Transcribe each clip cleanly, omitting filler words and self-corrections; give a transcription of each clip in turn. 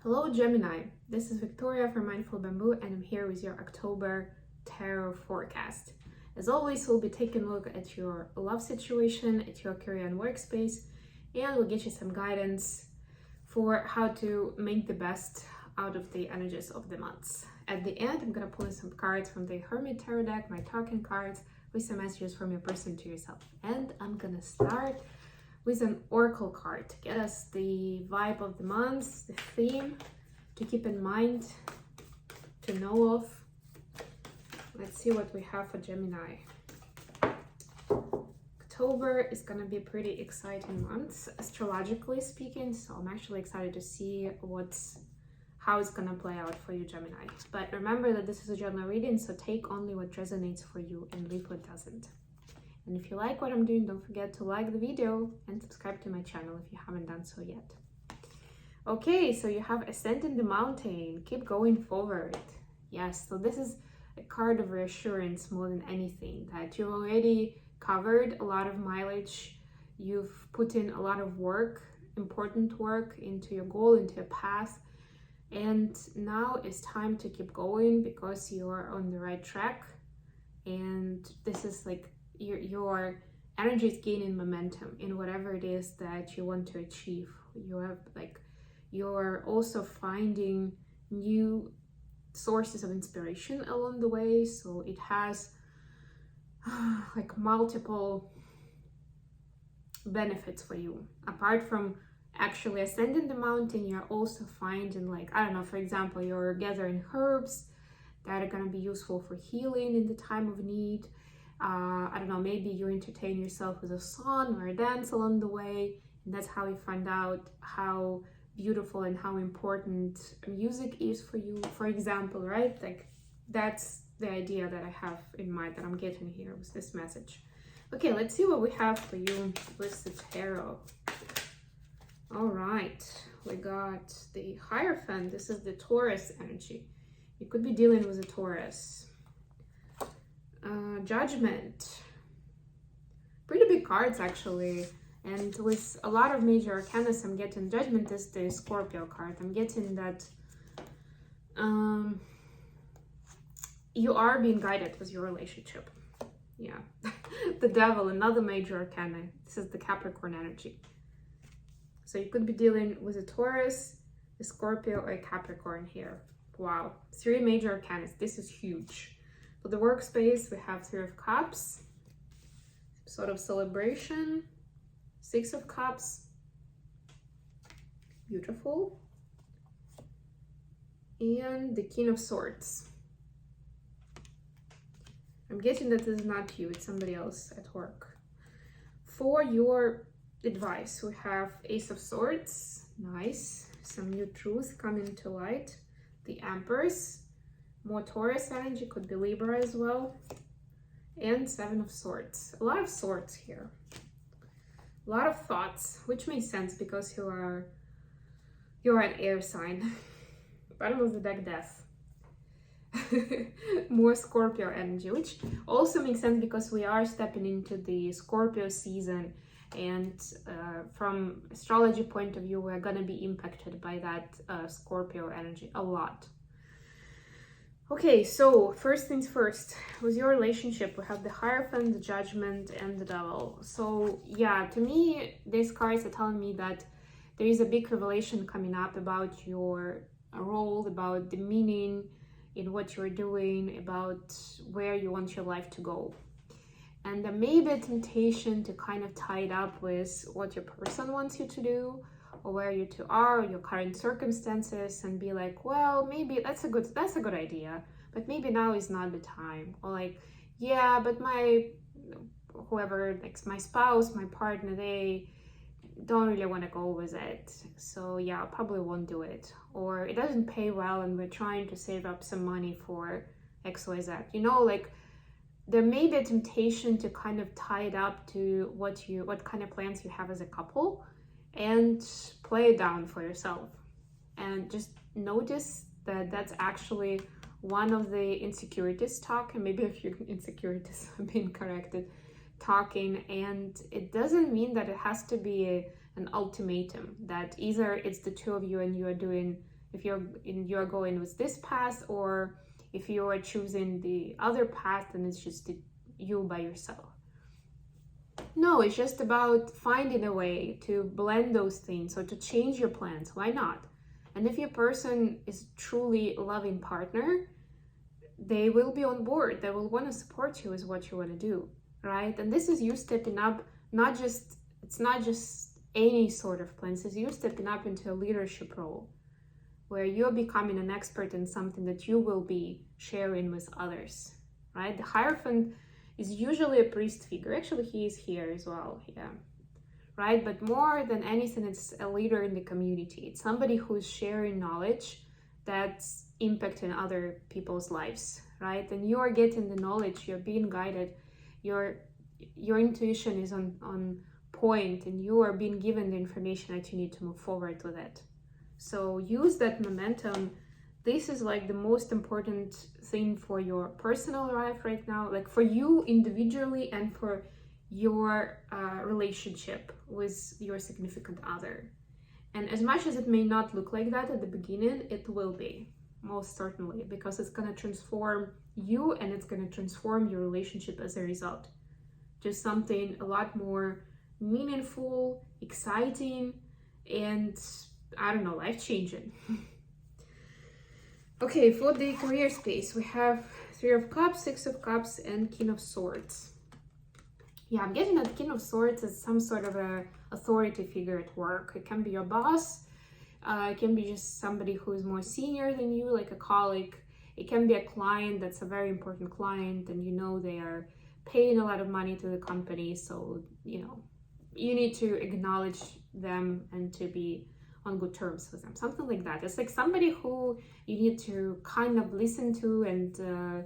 Hello Gemini, this is Victoria from Mindful Bamboo and I'm here with your October tarot forecast. As always, we'll be taking a look at your love situation, at your career and workspace, and we'll get you some guidance for how to make the best out of the energies of the months. At the end, I'm going to pull in some cards from the Hermit Tarot deck, my talking cards, with some messages from your person to yourself. And I'm going to start with an oracle card to get us the vibe of the month, the theme to keep in mind, to know of. Let's see what we have for Gemini. October is going to be a pretty exciting month, astrologically speaking, so I'm actually excited to see how it's going to play out for you, Gemini. But remember that this is a general reading, so take only what resonates for you and leave what doesn't. And if you like what I'm doing, don't forget to like the video and subscribe to my channel if you haven't done so yet. Okay, so you have Ascending the Mountain. Keep going forward. Yes, so this is a card of reassurance more than anything, that you've already covered a lot of mileage. You've put in a lot of work, important work into your goal, into your path. And now it's time to keep going because you're on the right track. And this is like your energy is gaining momentum in whatever it is that you want to achieve. You're also finding new sources of inspiration along the way, so it has like multiple benefits for you. Apart from actually ascending the mountain, you're also finding, like, I don't know, for example, you're gathering herbs that are going to be useful for healing in the time of need. I don't know, maybe you entertain yourself with a song or a dance along the way, and that's how you find out how beautiful and how important music is for you, for example, right? Like, that's the idea that I have in mind, that I'm getting here with this message. Okay, let's see what we have for you with the tarot. All right, we got the Hierophant. This is the Taurus energy. You could be dealing with a Taurus. Judgment. Pretty big cards, actually. And with a lot of major arcana, I'm getting Judgment is the Scorpio card. I'm getting that you are being guided with your relationship. Yeah. The Devil, another major arcana. This is the Capricorn energy. So you could be dealing with a Taurus, a Scorpio, or a Capricorn here. Wow. 3 major arcana. This is huge. For the workspace, we have 3 of Cups, sort of celebration, 6 of Cups, beautiful, and the King of Swords. I'm guessing that this is not you, it's somebody else at work. For your advice, we have Ace of Swords, nice, some new truth coming to light, the Empress, more Taurus energy, could be Libra as well, and 7 of Swords. A lot of swords here, a lot of thoughts, which makes sense because you're an air sign. Bottom of the deck, Death. More Scorpio energy, which also makes sense because we are stepping into the Scorpio season, and from astrology point of view, we're gonna be impacted by that Scorpio energy a lot. Okay, so first things first, with your relationship, we have the Hierophant, the Judgment, and the Devil. So yeah, to me, these cards are telling me that there is a big revelation coming up about your role, about the meaning in what you're doing, about where you want your life to go. And there may be a temptation to kind of tie it up with what your person wants you to do, or where you two are, or your current circumstances, and be like, well, maybe that's a good idea, but maybe now is not the time. Or like, yeah, but whoever, like my spouse, my partner, they don't really want to go with it, so yeah, I probably won't do it. Or it doesn't pay well and we're trying to save up some money for XYZ. You know, like, there may be a temptation to kind of tie it up to what kind of plans you have as a couple, and play it down for yourself. And just notice that that's actually one of the insecurities talking, maybe a few insecurities are being corrected, talking. And it doesn't mean that it has to be an ultimatum, that either it's the two of you and you are doing if you're going with this path, or if you are choosing the other path and it's just you by yourself. No, it's just about finding a way to blend those things or to change your plans. Why not? And if your person is truly a loving partner, they will be on board. They will want to support you with what you want to do, right? And this is you stepping up, it's not just any sort of plans, it's you stepping up into a leadership role where you're becoming an expert in something that you will be sharing with others, right? The Hierophant is usually a priest figure. Actually, he is here as well, yeah, right? But more than anything, it's a leader in the community. It's somebody who's sharing knowledge that's impacting other people's lives, right? And you are getting the knowledge, you're being guided, your intuition is on point, and you are being given the information that you need to move forward with it. So use that momentum. This is like the most important thing for your personal life right now, like for you individually and for your relationship with your significant other. And as much as it may not look like that at the beginning, it will be, most certainly, because it's going to transform you and it's going to transform your relationship as a result. Just something a lot more meaningful, exciting, and I don't know, life-changing. Okay, for the career space, we have Three of Cups, Six of Cups, and King of Swords. Yeah, I'm getting that King of Swords as some sort of a authority figure at work. It can be your boss, it can be just somebody who is more senior than you, like a colleague. It can be a client that's a very important client, and you know they are paying a lot of money to the company, so you know you need to acknowledge them and to be on good terms with them, something like that. It's like somebody who you need to kind of listen to and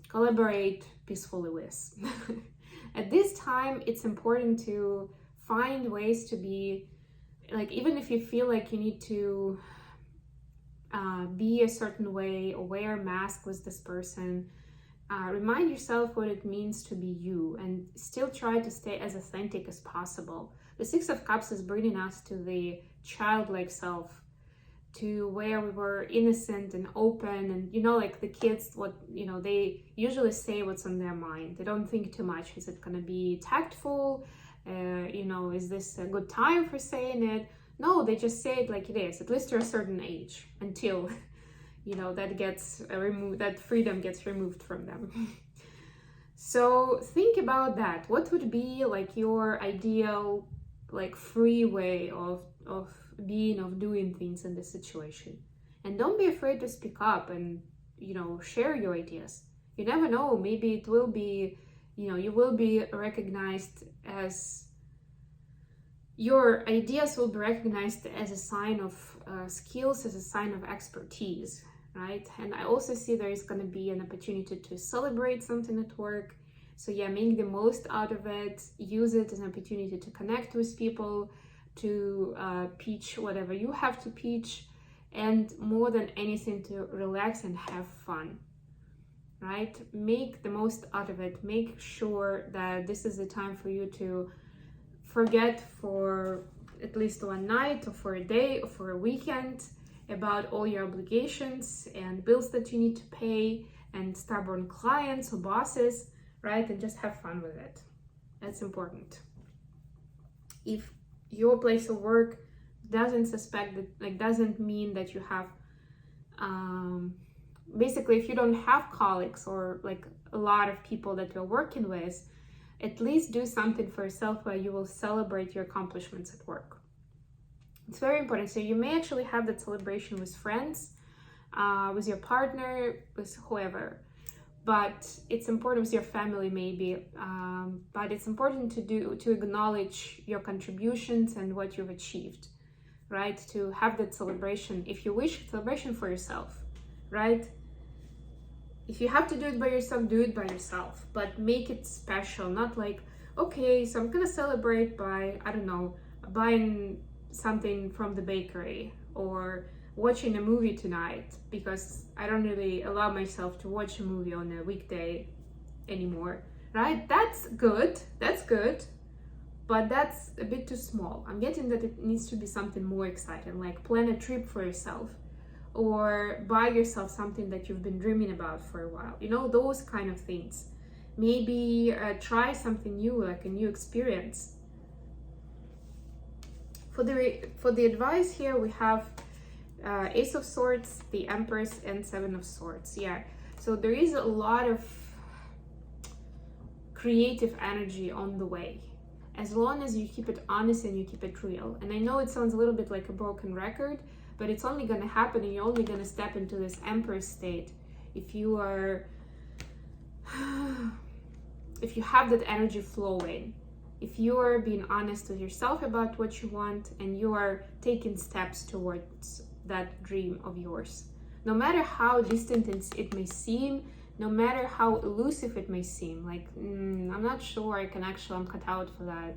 collaborate peacefully with. At this time, it's important to find ways to be, like, even if you feel like you need to be a certain way or wear a mask with this person, remind yourself what it means to be you and still try to stay as authentic as possible. The Six of Cups is bringing us to the childlike self, to where we were innocent and open, and you know, like the kids, what you know, they usually say what's on their mind. They don't think too much. Is it gonna be tactful? You know, is this a good time for saying it? No, they just say it like it is, at least to a certain age, until you know that gets removed, that freedom gets removed from them. So think about that. What would be like your ideal, like, free way of being, of doing things in this situation? And don't be afraid to speak up and, you know, share your ideas. You never know, maybe it will be, you know, you will be recognized as, your ideas will be recognized as a sign of skills, as a sign of expertise, right? And I also see there is going to be an opportunity to celebrate something at work. So yeah, make the most out of it, use it as an opportunity to connect with people, to pitch whatever you have to pitch, and more than anything, to relax and have fun, right? Make the most out of it. Make sure that this is the time for you to forget for at least one night or for a day or for a weekend about all your obligations and bills that you need to pay and stubborn clients or bosses, right? And just have fun with it. That's important. If your place of work doesn't suspect that, like, doesn't mean that you have, basically, if you don't have colleagues or like a lot of people that you're working with, at least do something for yourself where you will celebrate your accomplishments at work. It's very important. So you may actually have that celebration with friends, with your partner, with whoever. But it's important with your family maybe, but it's important to acknowledge your contributions and what you've achieved, right? To have that celebration, if you wish, celebration for yourself, right? If you have to do it by yourself, do it by yourself, but make it special. Not like, okay, so I'm gonna celebrate by, I don't know, buying something from the bakery or watching a movie tonight, because I don't really allow myself to watch a movie on a weekday anymore, right? That's good, but that's a bit too small. I'm getting that it needs to be something more exciting, like plan a trip for yourself, or buy yourself something that you've been dreaming about for a while. You know, those kind of things. Maybe try something new, like a new experience. For the advice here, we have Ace of Swords, the Empress, and Seven of Swords. Yeah, so there is a lot of creative energy on the way, as long as you keep it honest and you keep it real. And I know it sounds a little bit like a broken record, but it's only going to happen, and you're only going to step into this Empress state if you are if you have that energy flowing, if you are being honest with yourself about what you want, and you are taking steps towards that dream of yours. No matter how distant it may seem, no matter how elusive it may seem, like, I'm not sure I'm cut out for that.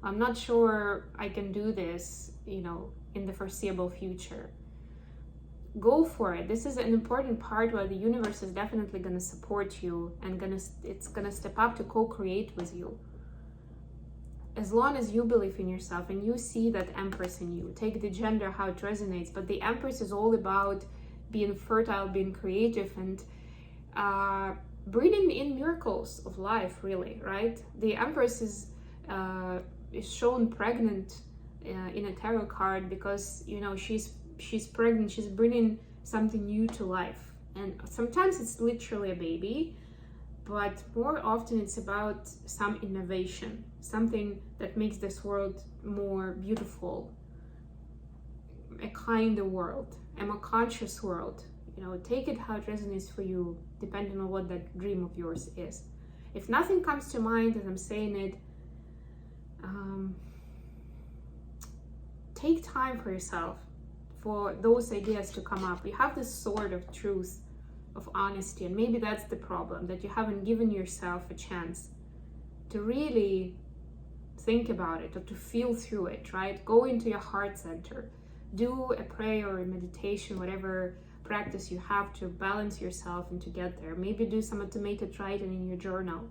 I'm not sure I can do this, you know, in the foreseeable future. Go for it. This is an important part where the universe is definitely going to support you, and it's going to step up to co-create with you. As long as you believe in yourself and you see that Empress in you, take the gender how it resonates, but the Empress is all about being fertile, being creative, and breathing in miracles of life, really, right? The Empress is shown pregnant in a tarot card because, you know, she's pregnant, she's bringing something new to life. And sometimes it's literally a baby, but more often it's about some innovation, something that makes this world more beautiful, a kinder world, a more conscious world. You know, take it how it resonates for you, depending on what that dream of yours is. If nothing comes to mind as I'm saying it, take time for yourself, for those ideas to come up. You have this sword of truth, of honesty, and maybe that's the problem, that you haven't given yourself a chance to really think about it or to feel through it, right? Go into your heart center, do a prayer or a meditation, whatever practice you have to balance yourself and to get there. Maybe do some automated writing in your journal,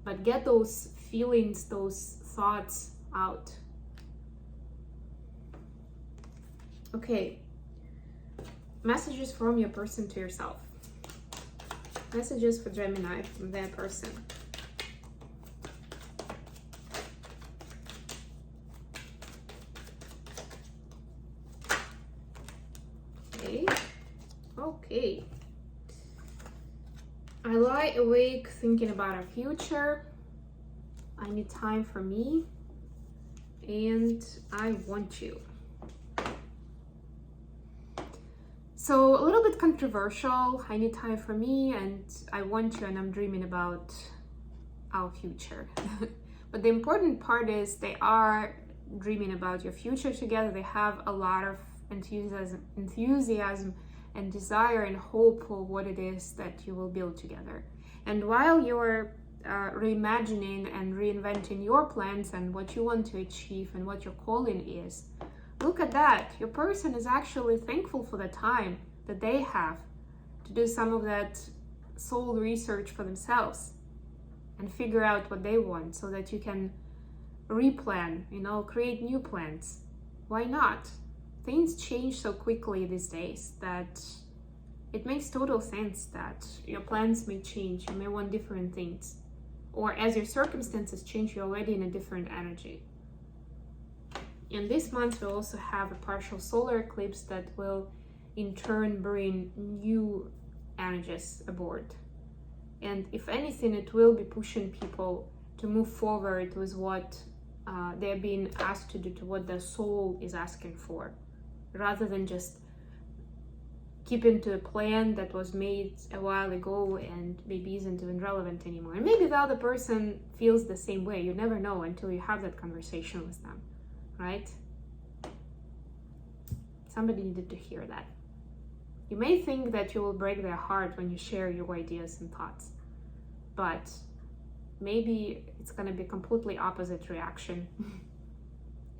but get those feelings, those thoughts out. Okay, messages from your person to yourself. Messages for Gemini from their person. Okay. I lie awake thinking about our future. I need time for me. And I want you. So a little bit controversial. I need time for me and I want you, and I'm dreaming about our future. But the important part is they are dreaming about your future together. They have a lot of enthusiasm and desire and hope for what it is that you will build together. And while you're reimagining and reinventing your plans and what you want to achieve and what your calling is, look at that. Your person is actually thankful for the time that they have to do some of that soul research for themselves and figure out what they want, so that you can replan, you know, create new plans. Why not? Things change so quickly these days that it makes total sense that your plans may change. You may want different things, or as your circumstances change, you're already in a different energy. And this month we'll also have a partial solar eclipse that will in turn bring new energies aboard. And if anything, it will be pushing people to move forward with what they're being asked to do, to what their soul is asking for, rather than just keeping to a plan that was made a while ago and maybe isn't even relevant anymore. And maybe the other person feels the same way. You never know until you have that conversation with them, right? Somebody needed to hear that. You may think that you will break their heart when you share your ideas and thoughts, but maybe it's going to be completely opposite reaction.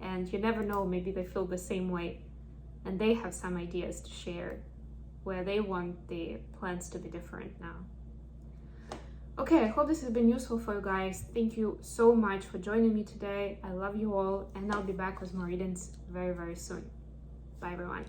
And you never know, maybe they feel the same way and they have some ideas to share where they want the plans to be different now. Okay, I hope this has been useful for you guys. Thank you so much for joining me today. I love you all, and I'll be back with more readings very, very soon. Bye, everyone.